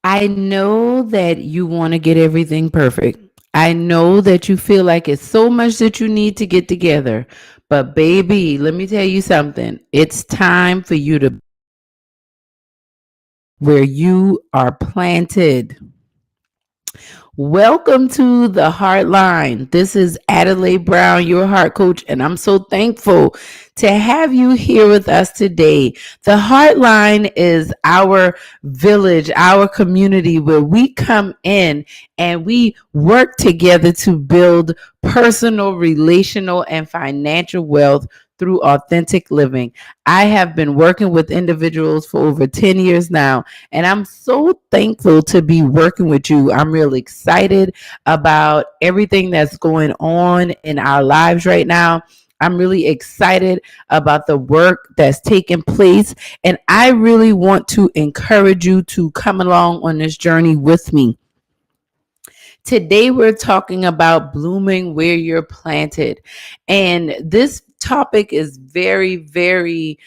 I know that you want to get everything perfect. I know that you feel like it's so much that you need to get together. But, baby, let me tell you something. It's time for you to where you are planted. Welcome to the Heartline. This is Adelai Brown, your heart coach, and I'm so thankful to have you here with us today. The Heartline is our village, our community where we come in and we work together to build personal, relational, and financial wealth through authentic living. I have been working with individuals for over 10 years now, and I'm so thankful to be working with you. I'm really excited about everything that's going on in our lives right now. I'm really excited about the work that's taking place. And I really want to encourage you to come along on this journey with me. Today, we're talking about blooming where you're planted. And this topic is very, very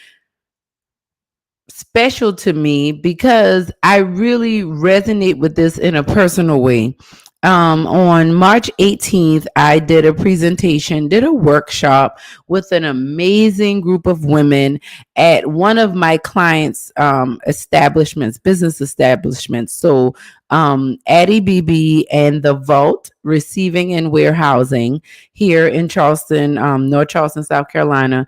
special to me because I really resonate with this in a personal way. On March 18th, I did a presentation, did a workshop with an amazing group of women at one of my clients' establishments, business establishments. So, Addie BB and the Vault Receiving and Warehousing here in Charleston, North Charleston, South Carolina.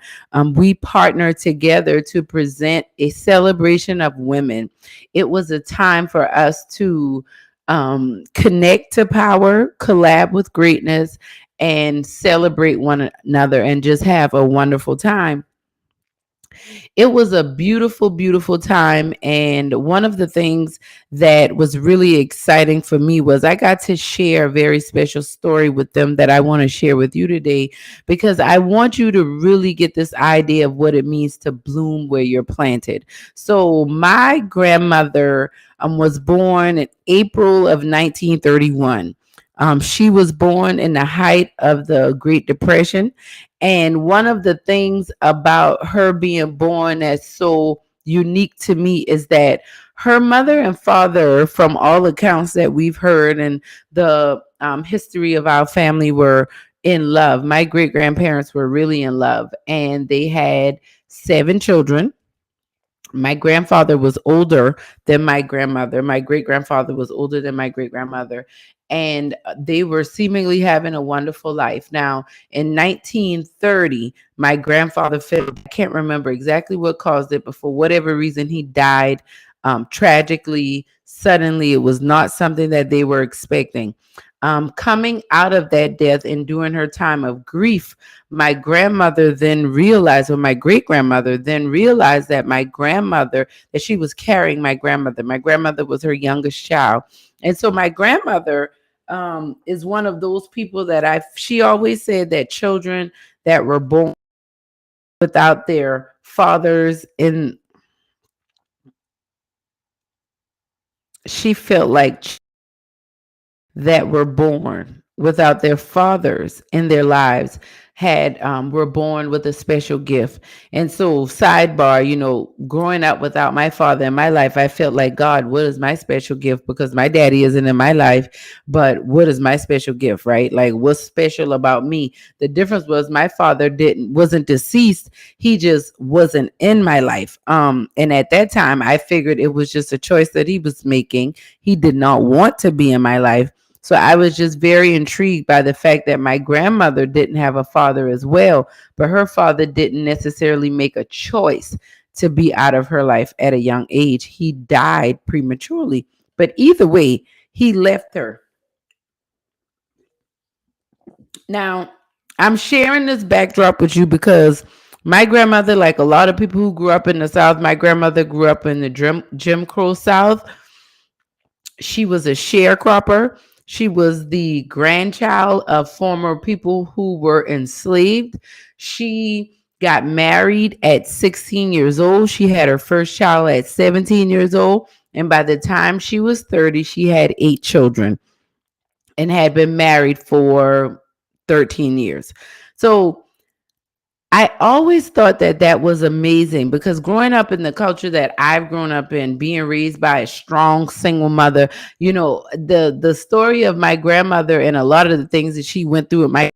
We partnered together to present a celebration of women. It was a time for us to connect to power, collab with greatness, and celebrate one another and just have a wonderful time. It was a beautiful, beautiful time. And one of the things that was really exciting for me was I got to share a very special story with them that I want to share with you today because I want you to really get this idea of what it means to bloom where you're planted. So, my grandmother was born in April of 1931. She was born in the height of the Great Depression. And one of the things about her being born that's so unique to me is that her mother and father, from all accounts that we've heard and the history of our family, were in love. My great grandparents were really in love, and they had 7 children. My grandfather was older than my grandmother. My great grandfather was older than my great grandmother. And they were seemingly having a wonderful life. Now, in 1930, my grandfather failed. I can't remember exactly what caused it, but for whatever reason, he died tragically, suddenly. It was not something that they were expecting. Coming out of that death and during her time of grief, my grandmother then realized, or my great grandmother then realized that that she was carrying my grandmother. My grandmother was her youngest child. And so my grandmother is one of those people that she always said that children that were born without their fathers in, she felt like that were born without their fathers in their lives had were born with a special gift. And so, sidebar, growing up without my father in my life, I felt like, God, what is my special gift? Because my daddy isn't in my life, but what is my special gift, right? Like, what's special about me? The difference was my father wasn't deceased, he just wasn't in my life. And at that time I figured it was just a choice that he was making. He did not want to be in my life. So I was just very intrigued by the fact that my grandmother didn't have a father as well, but her father didn't necessarily make a choice to be out of her life at a young age. He died prematurely. But either way, he left her. Now, I'm sharing this backdrop with you because my grandmother, like a lot of people who grew up in the South, my grandmother grew up in the Jim Crow South. She was a sharecropper. She was the grandchild of former people who were enslaved. She got married at 16 years old. She had her first child at 17 years old. And by the time she was 30, she had 8 children and had been married for 13 years. So I always thought that that was amazing because growing up in the culture that I've grown up in, being raised by a strong single mother, the story of my grandmother and a lot of the things that she went through with my